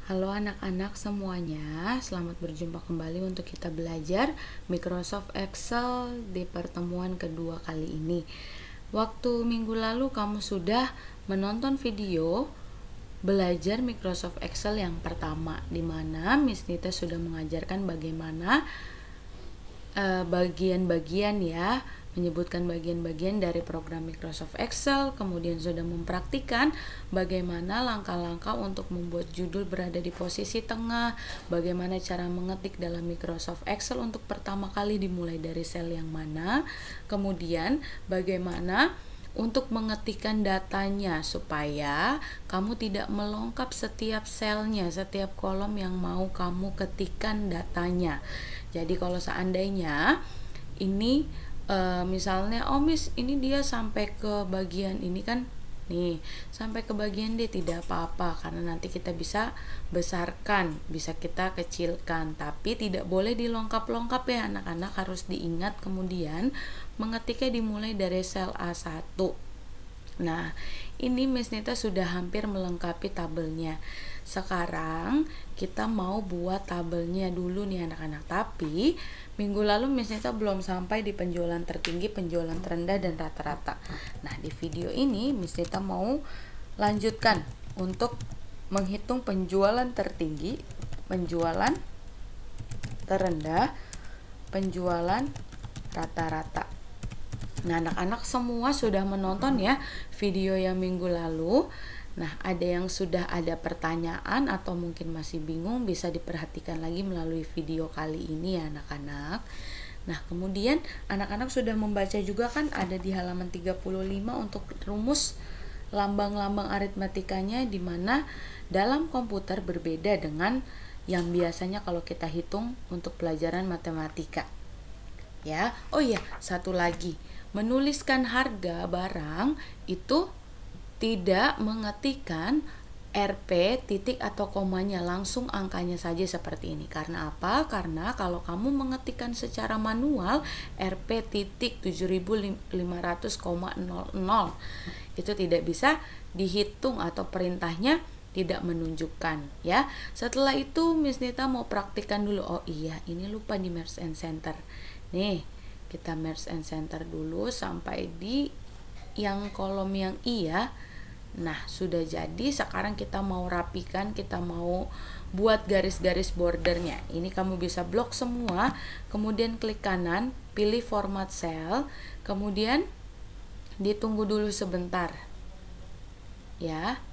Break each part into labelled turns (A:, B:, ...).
A: Halo anak-anak semuanya, selamat berjumpa kembali untuk kita belajar Microsoft Excel di pertemuan kedua kali ini. Waktu minggu lalu kamu sudah menonton video belajar Microsoft Excel yang pertama, di mana Miss Nita sudah mengajarkan bagaimana bagian-bagian ya, menyebutkan bagian-bagian dari program Microsoft Excel, kemudian sudah mempraktikkan bagaimana langkah-langkah untuk membuat judul berada di posisi tengah, bagaimana cara mengetik dalam Microsoft Excel untuk pertama kali dimulai dari sel yang mana, kemudian bagaimana untuk mengetikkan datanya supaya kamu tidak melengkap setiap selnya, setiap kolom yang mau kamu ketikkan datanya. Jadi kalau seandainya ini misalnya Miss ini dia sampai ke bagian ini kan, nih sampai ke bagian D, tidak apa-apa karena nanti kita bisa besarkan, bisa kita kecilkan, tapi tidak boleh dilongkap-longkap ya anak-anak, harus diingat. Kemudian mengetiknya dimulai dari sel A1. Nah, ini Miss Nita sudah hampir melengkapi tabelnya. Sekarang kita mau buat tabelnya dulu nih anak-anak. Tapi minggu lalu Miss Nita belum sampai di penjualan tertinggi, penjualan terendah, dan rata-rata. Nah, di video ini Miss Nita mau lanjutkan untuk menghitung penjualan tertinggi, penjualan terendah, penjualan rata-rata. Nah, anak-anak semua sudah menonton ya video yang minggu lalu. Nah, ada yang sudah ada pertanyaan atau mungkin masih bingung, bisa diperhatikan lagi melalui video kali ini ya anak-anak. Nah, kemudian anak-anak sudah membaca juga kan, ada di halaman 35 untuk rumus lambang-lambang aritmetikanya, di mana dalam komputer berbeda dengan yang biasanya kalau kita hitung untuk pelajaran matematika. Ya. Oh iya, satu lagi. Menuliskan harga barang itu tidak mengetikkan RP, titik atau komanya, langsung angkanya saja seperti ini. Karena apa? Karena kalau kamu mengetikkan secara manual RP titik 7500,00 itu tidak bisa dihitung atau perintahnya tidak menunjukkan ya. Setelah itu Miss Nita mau praktikkan dulu. Oh iya, ini lupa di Merge and Center. Nih, kita Merge and Center dulu sampai di yang kolom yang I ya. Nah, sudah jadi. Sekarang kita mau rapikan, kita mau buat garis-garis bordernya. Ini kamu bisa blok semua, kemudian klik kanan, pilih format cell, kemudian ditunggu dulu sebentar ya,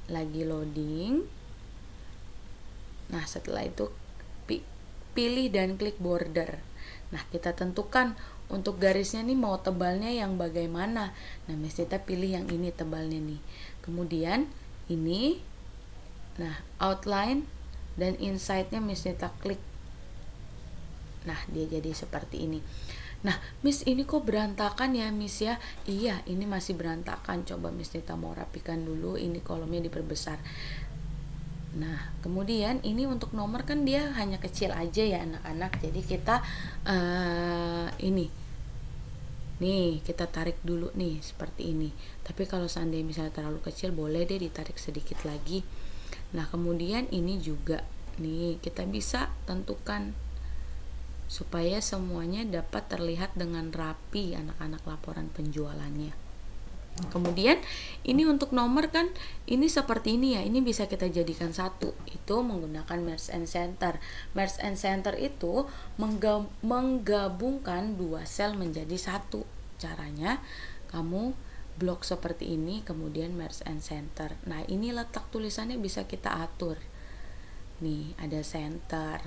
A: lagi loading. Nah, setelah itu pilih dan klik border. Nah, kita tentukan untuk garisnya nih mau tebalnya yang bagaimana. Nah, Miss Nita pilih yang ini tebalnya nih. Kemudian ini, nah outline dan inside-nya Miss Nita klik. Nah, dia jadi seperti ini. Nah, Miss ini kok berantakan ya Miss ya? Iya, ini masih berantakan. Coba Miss Nita mau rapikan dulu, ini kolomnya diperbesar. Nah, kemudian ini untuk nomor kan dia hanya kecil aja ya anak-anak. Jadi kita ini nih kita tarik dulu nih seperti ini. Tapi kalau seandainya misalnya terlalu kecil, boleh deh ditarik sedikit lagi. Nah, kemudian ini juga nih kita bisa tentukan supaya semuanya dapat terlihat dengan rapi anak-anak laporan penjualannya. Kemudian ini untuk nomor kan ini seperti ini ya, ini bisa kita jadikan satu, itu menggunakan Merge and Center. Merge and Center itu menggabungkan dua sel menjadi satu. Caranya kamu blok seperti ini, kemudian Merge and Center. Nah, ini letak tulisannya bisa kita atur nih, ada center.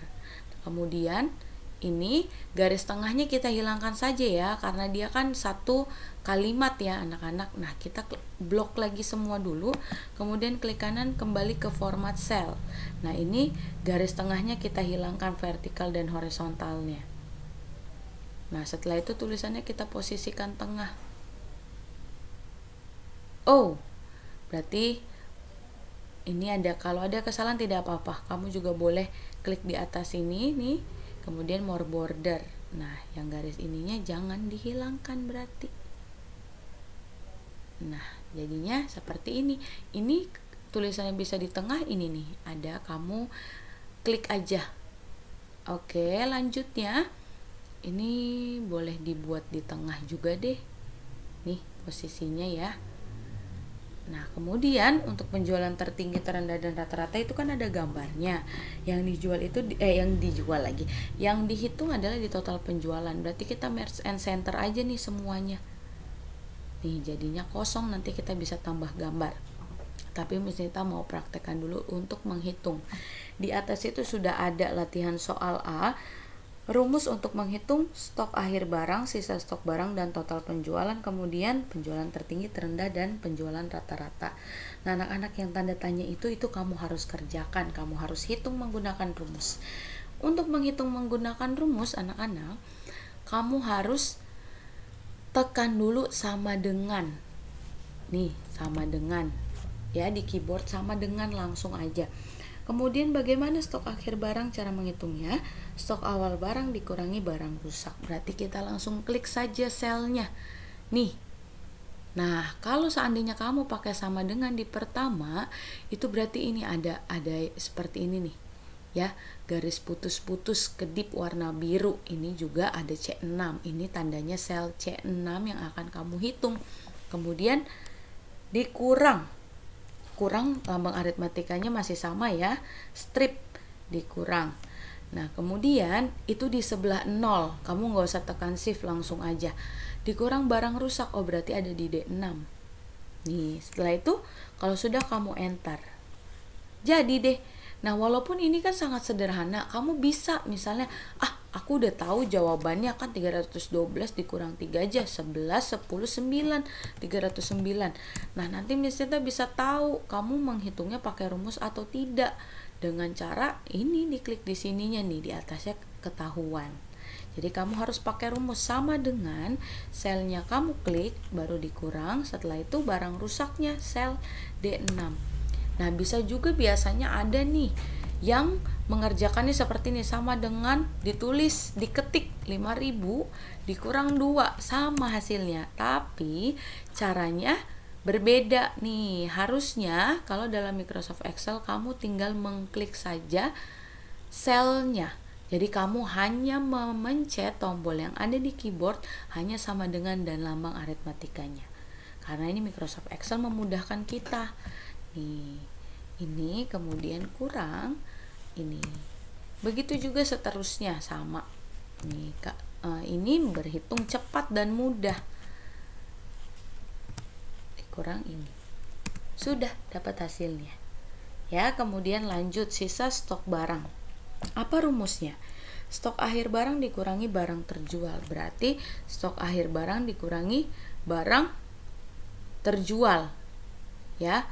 A: Kemudian ini garis tengahnya kita hilangkan saja ya, karena dia kan satu kalimat ya anak-anak. Nah, kita blok lagi semua dulu, kemudian klik kanan, kembali ke format cell. Nah, ini garis tengahnya kita hilangkan, vertikal dan horizontalnya. Nah, setelah itu tulisannya kita posisikan tengah. Oh, berarti ini ada, kalau ada kesalahan tidak apa-apa, kamu juga boleh klik di atas ini nih, kemudian more border. Nah, yang garis ininya jangan dihilangkan berarti. Nah, jadinya seperti ini. Ini tulisannya bisa di tengah, ini nih ada, kamu klik aja. Oke, lanjutnya ini boleh dibuat di tengah juga deh, nih posisinya ya. Nah, kemudian untuk penjualan tertinggi, terendah, dan rata-rata itu kan ada gambarnya. Yang dijual itu yang dihitung adalah di total penjualan. Berarti kita merge and center aja nih semuanya. Nih jadinya kosong, nanti kita bisa tambah gambar. Tapi kita mau praktekkan dulu untuk menghitung. Di atas itu sudah ada latihan soal A, rumus untuk menghitung stok akhir barang, sisa stok barang, dan total penjualan, kemudian penjualan tertinggi, terendah, dan penjualan rata-rata. Nah, anak-anak yang tanda tanya itu kamu harus kerjakan, kamu harus hitung menggunakan rumus. Untuk menghitung menggunakan rumus, anak-anak, kamu harus tekan dulu sama dengan. Nih, sama dengan. Ya, di keyboard sama dengan langsung aja. Kemudian bagaimana stok akhir barang, cara menghitungnya? Stok awal barang dikurangi barang rusak. Berarti kita langsung klik saja selnya. Nih. Nah, kalau seandainya kamu pakai sama dengan di pertama, itu berarti ini ada seperti ini nih. Ya, garis putus-putus kedip warna biru. Ini juga ada C6. Ini tandanya sel C6 yang akan kamu hitung. Kemudian dikurang lambang aritmatikanya masih sama ya, strip dikurang. Nah, kemudian itu di sebelah 0, kamu nggak usah tekan shift, langsung aja dikurang barang rusak. Oh, berarti ada di D6 nih. Setelah itu kalau sudah, kamu enter, jadi deh. Nah, walaupun ini kan sangat sederhana, kamu bisa misalnya, aku udah tahu jawabannya kan 312 dikurang 3 aja, 11, 10, 9, 309. Nah, nanti misalnya bisa tahu kamu menghitungnya pakai rumus atau tidak. Dengan cara ini, diklik di sininya nih, di atasnya ketahuan. Jadi kamu harus pakai rumus sama dengan selnya kamu klik, baru dikurang, setelah itu barang rusaknya sel D6. Nah, bisa juga biasanya ada nih yang mengerjakannya seperti ini, sama dengan ditulis, diketik 5.000 dikurang 2, sama hasilnya. Tapi caranya berbeda nih. Harusnya kalau dalam Microsoft Excel kamu tinggal mengklik saja selnya. Jadi kamu hanya memencet tombol yang ada di keyboard hanya sama dengan dan lambang aritmatikanya. Karena ini Microsoft Excel memudahkan kita. Nih, ini kemudian kurang ini. Begitu juga seterusnya sama. Nih, ini berhitung cepat dan mudah. Kurang ini. Sudah dapat hasilnya. Ya, kemudian lanjut sisa stok barang. Apa rumusnya? Stok akhir barang dikurangi barang terjual. Berarti stok akhir barang dikurangi barang terjual. Ya,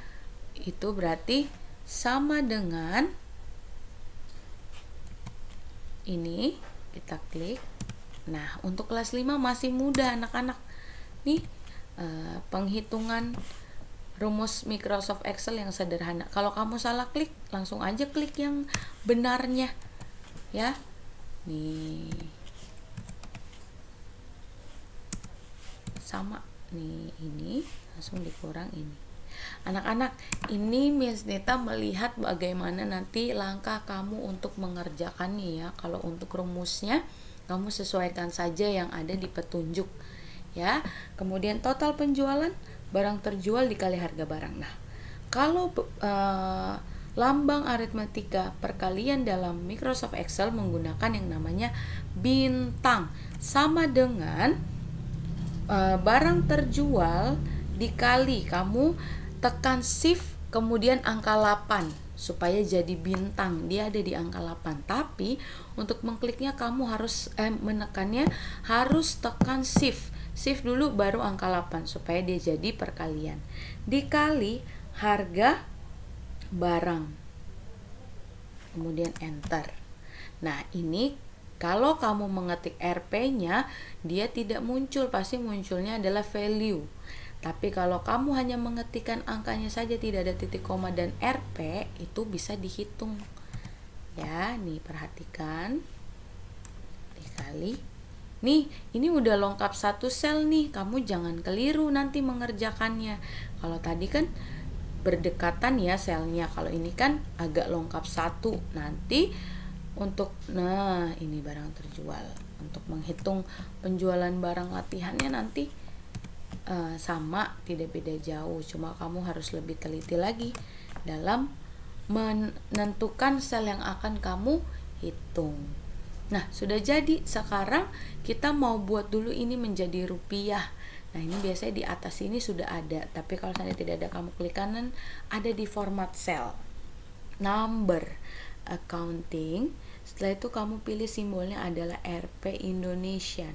A: itu berarti sama dengan ini, kita klik. Nah, untuk kelas 5 masih mudah anak-anak. Nih, penghitungan rumus Microsoft Excel yang sederhana. Kalau kamu salah klik, langsung aja klik yang benarnya. Ya. Nih. Sama nih, ini langsung dikurang ini. Anak-anak, ini Miss Nita melihat bagaimana nanti langkah kamu untuk mengerjakannya ya. Kalau untuk rumusnya, kamu sesuaikan saja yang ada di petunjuk ya. Kemudian total penjualan, barang terjual dikali harga barang. Nah, kalau lambang aritmatika perkalian dalam Microsoft Excel menggunakan yang namanya bintang, sama dengan barang terjual dikali, kamu tekan shift kemudian angka 8 supaya jadi bintang, dia ada di angka 8. Tapi untuk mengkliknya kamu harus menekannya harus tekan shift dulu baru angka 8 supaya dia jadi perkalian. Dikali harga barang, kemudian enter. Nah, ini kalau kamu mengetik RP-nya, dia tidak muncul, pasti munculnya adalah value. Tapi kalau kamu hanya mengetikkan angkanya saja, tidak ada titik koma dan RP, itu bisa dihitung. Ya, nih perhatikan. Dikali. Nih, ini udah lengkap satu sel nih. Kamu jangan keliru nanti mengerjakannya. Kalau tadi kan berdekatan ya selnya. Kalau ini kan agak lengkap satu. Nanti untuk ini barang terjual. Untuk menghitung penjualan barang latihannya nanti sama, tidak beda jauh. Cuma kamu harus lebih teliti lagi dalam menentukan sel yang akan kamu hitung. Nah, sudah jadi. Sekarang kita mau buat dulu ini menjadi rupiah. Nah, ini biasanya di atas ini sudah ada, tapi kalau seandainya tidak ada, kamu klik kanan, ada di format cell, number, accounting. Setelah itu kamu pilih simbolnya adalah Rp Indonesian.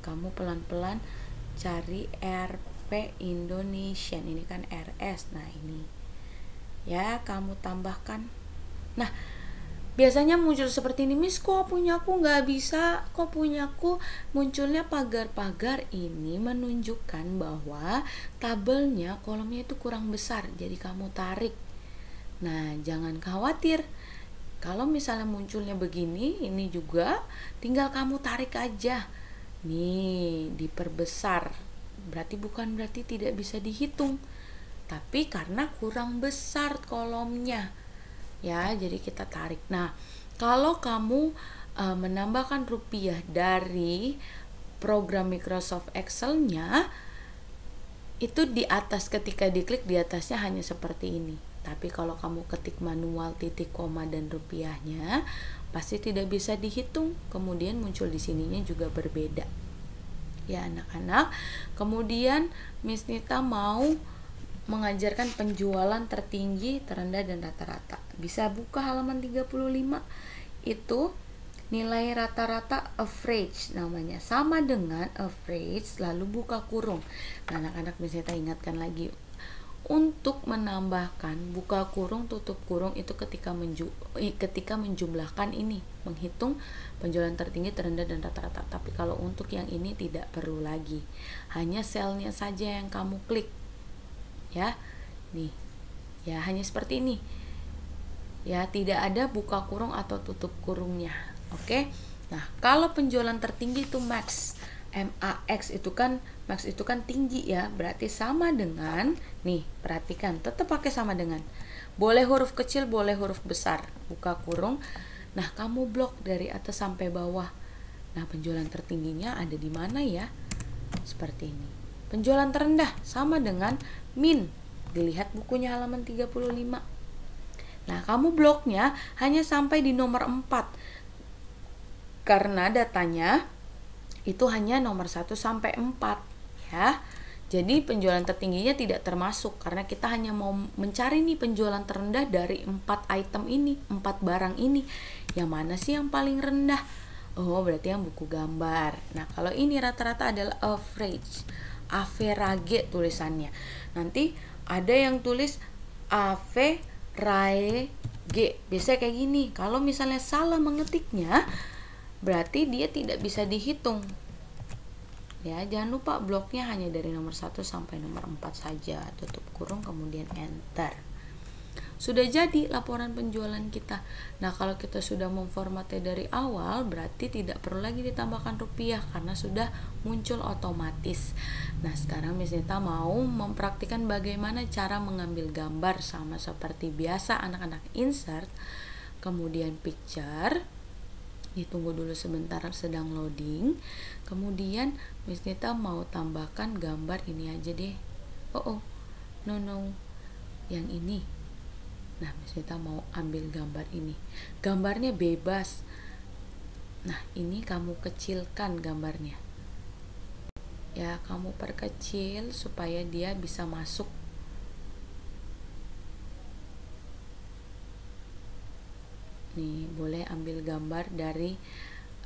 A: Kamu pelan-pelan cari Rp Indonesian. Ini kan RS. Nah, ini ya, kamu tambahkan. Nah, biasanya muncul seperti ini, Miss, kok punyaku nggak bisa, kok punyaku munculnya pagar-pagar. Ini menunjukkan bahwa tabelnya, kolomnya itu kurang besar, jadi kamu tarik. Nah, jangan khawatir. Kalau misalnya munculnya begini, ini juga tinggal kamu tarik aja. Nih, diperbesar. Berarti bukan berarti tidak bisa dihitung, tapi karena kurang besar kolomnya. Ya, jadi kita tarik. Nah, kalau kamu menambahkan rupiah dari program Microsoft Excel-nya, itu di atas, ketika diklik di atasnya hanya seperti ini. Tapi kalau kamu ketik manual titik koma dan rupiahnya, pasti tidak bisa dihitung. Kemudian muncul di sininya juga berbeda. Ya, anak-anak. Kemudian Miss Nita mau mengajarkan penjualan tertinggi, terendah, dan rata-rata. Bisa buka halaman 35. Itu nilai rata-rata, average namanya. Sama dengan average, lalu buka kurung. Nah, anak-anak bisa kita ingatkan lagi. Untuk menambahkan buka kurung, tutup kurung itu ketika menjumlahkan ini, menghitung penjualan tertinggi, terendah, dan rata-rata. Tapi kalau untuk yang ini tidak perlu lagi. Hanya selnya saja yang kamu klik. Ya, nih, ya hanya seperti ini. Ya, tidak ada buka kurung atau tutup kurungnya. Oke. Nah, kalau penjualan tertinggi itu max, MAX itu kan, max itu kan tinggi ya, berarti sama dengan, nih, perhatikan, tetap pakai sama dengan. Boleh huruf kecil, boleh huruf besar, buka kurung. Nah, kamu blok dari atas sampai bawah. Nah, penjualan tertingginya ada di mana ya? Seperti ini. Penjualan terendah sama dengan min. Dilihat bukunya halaman 35. Nah, kamu bloknya hanya sampai di nomor 4. Karena datanya itu hanya nomor 1 sampai 4 ya. Jadi penjualan tertingginya tidak termasuk karena kita hanya mau mencari nih penjualan terendah dari 4 item ini, 4 barang ini. Yang mana sih yang paling rendah? Oh, berarti yang buku gambar. Nah, kalau ini rata-rata adalah average. Average tulisannya. Nanti ada yang tulis average. Biasanya kayak gini. Kalau misalnya salah mengetiknya, berarti dia tidak bisa dihitung. Ya, jangan lupa bloknya hanya dari nomor 1 sampai nomor 4 saja. Tutup kurung kemudian enter. Sudah jadi laporan penjualan kita. Nah, kalau kita sudah memformatnya dari awal, berarti tidak perlu lagi ditambahkan rupiah karena sudah muncul otomatis. Nah, sekarang Miss Nita mau mempraktikkan bagaimana cara mengambil gambar sama seperti biasa anak-anak insert, kemudian picture. Ditunggu dulu sebentar, sedang loading. Kemudian Miss Nita mau tambahkan gambar ini aja deh. No, yang ini. Nah, Miss Nita mau ambil gambar ini. Gambarnya bebas. Nah, ini kamu kecilkan gambarnya. Ya, kamu perkecil supaya dia bisa masuk. Nih, boleh ambil gambar dari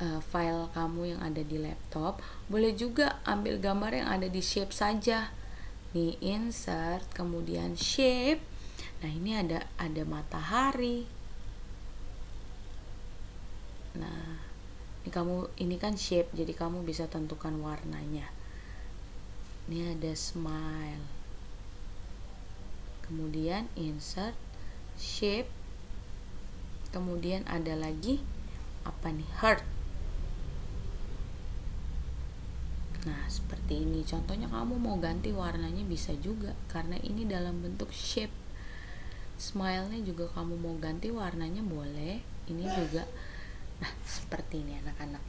A: file kamu yang ada di laptop. Boleh juga ambil gambar yang ada di shape saja. Nih, insert, kemudian shape. Nah, ini ada matahari. Nah, ini kan shape, jadi kamu bisa tentukan warnanya. Ini ada smile. Kemudian insert, shape. Kemudian ada lagi apa nih? Heart. Nah, seperti ini. Contohnya kamu mau ganti warnanya bisa juga, karena ini dalam bentuk shape. Smile-nya juga kamu mau ganti warnanya boleh. Ini juga. Nah, seperti ini anak-anak.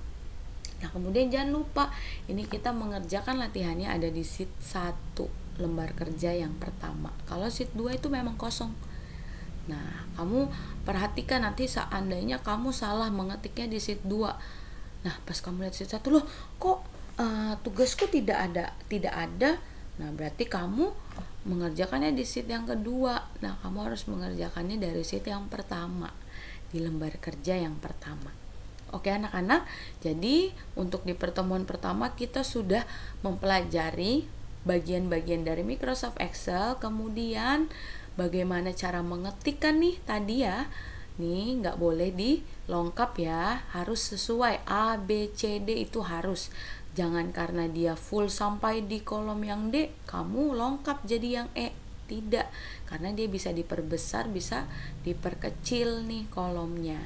A: Nah, kemudian jangan lupa, ini kita mengerjakan latihannya ada di sheet 1, lembar kerja yang pertama. Kalau sheet 2 itu memang kosong. Nah, kamu perhatikan nanti seandainya kamu salah mengetiknya di sheet 2. Nah, pas kamu lihat sheet 1, loh kok tugasku tidak ada. Nah, berarti kamu mengerjakannya di sheet yang kedua. Nah, kamu harus mengerjakannya dari sheet yang pertama, di lembar kerja yang pertama. Oke anak-anak, jadi untuk di pertemuan pertama kita sudah mempelajari bagian-bagian dari Microsoft Excel, kemudian bagaimana cara mengetikkan nih tadi ya. Nih nggak boleh dilengkap ya, harus sesuai A, B, C, D itu harus. Jangan karena dia full sampai di kolom yang D, kamu lengkap jadi yang E. Tidak, karena dia bisa diperbesar, bisa diperkecil nih kolomnya.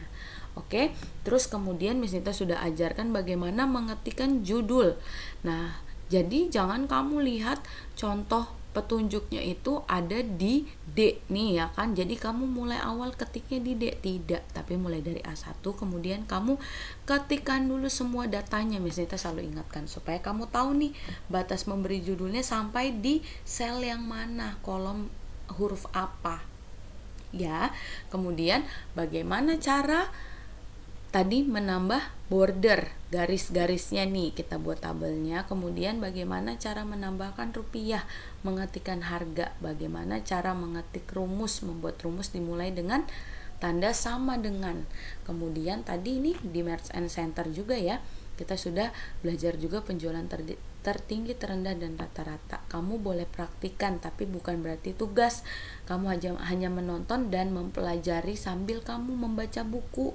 A: Oke, terus kemudian Miss Nita sudah ajarkan bagaimana mengetikkan judul. Nah, jadi jangan kamu lihat contoh petunjuknya itu ada di D nih ya kan. Jadi kamu mulai awal ketiknya di D, tidak, tapi mulai dari A1 kemudian kamu ketikkan dulu semua datanya. Miss Nita selalu ingatkan supaya kamu tahu nih batas memberi judulnya sampai di sel yang mana, kolom huruf apa. Ya, kemudian bagaimana cara tadi menambah border, garis-garisnya nih kita buat tabelnya. Kemudian bagaimana cara menambahkan rupiah, mengetikkan harga, bagaimana cara mengetik rumus, membuat rumus dimulai dengan tanda sama dengan. Kemudian tadi ini di Merge and Center juga ya, kita sudah belajar juga penjualan tertinggi, terendah, dan rata-rata. Kamu boleh praktikan, tapi bukan berarti tugas. Kamu hanya menonton dan mempelajari sambil kamu membaca buku.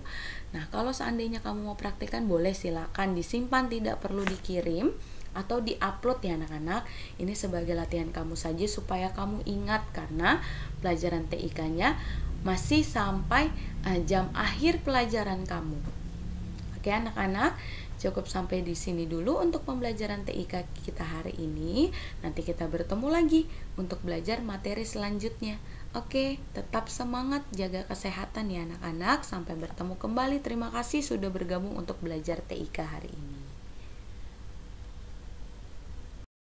A: Nah, kalau seandainya kamu mau praktikan, boleh silakan disimpan, tidak perlu dikirim atau diupload ya anak-anak. Ini sebagai latihan kamu saja supaya kamu ingat, karena pelajaran TIK-nya masih sampai jam akhir pelajaran kamu. Oke anak-anak, cukup sampai di sini dulu untuk pembelajaran TIK kita hari ini. Nanti kita bertemu lagi untuk belajar materi selanjutnya. Oke, tetap semangat, jaga kesehatan ya anak-anak. Sampai bertemu kembali. Terima kasih sudah bergabung untuk belajar TIK hari ini.